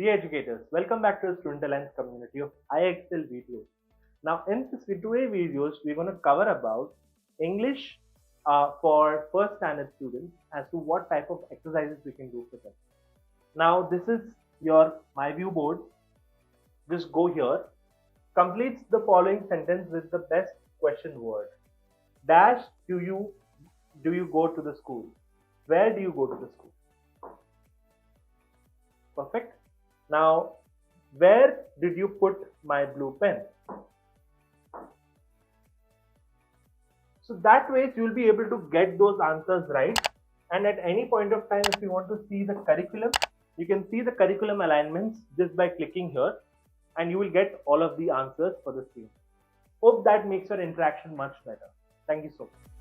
Dear educators, welcome back to the Student Alliance community of IXL videos. Now in this videos, we're going to cover about English for first standard students as to what type of exercises we can do for them. Now this is your My View board. Just go here. Completes the following sentence with the best question word. Dash do you go to the school? Where do you go to the school? Perfect. Now, where did you put my blue pen? So that way you will be able to get those answers right. And at any point of time, if you want to see the curriculum, you can see the curriculum alignments just by clicking here, and you will get all of the answers for the same. Hope that makes your interaction much better. Thank you so much.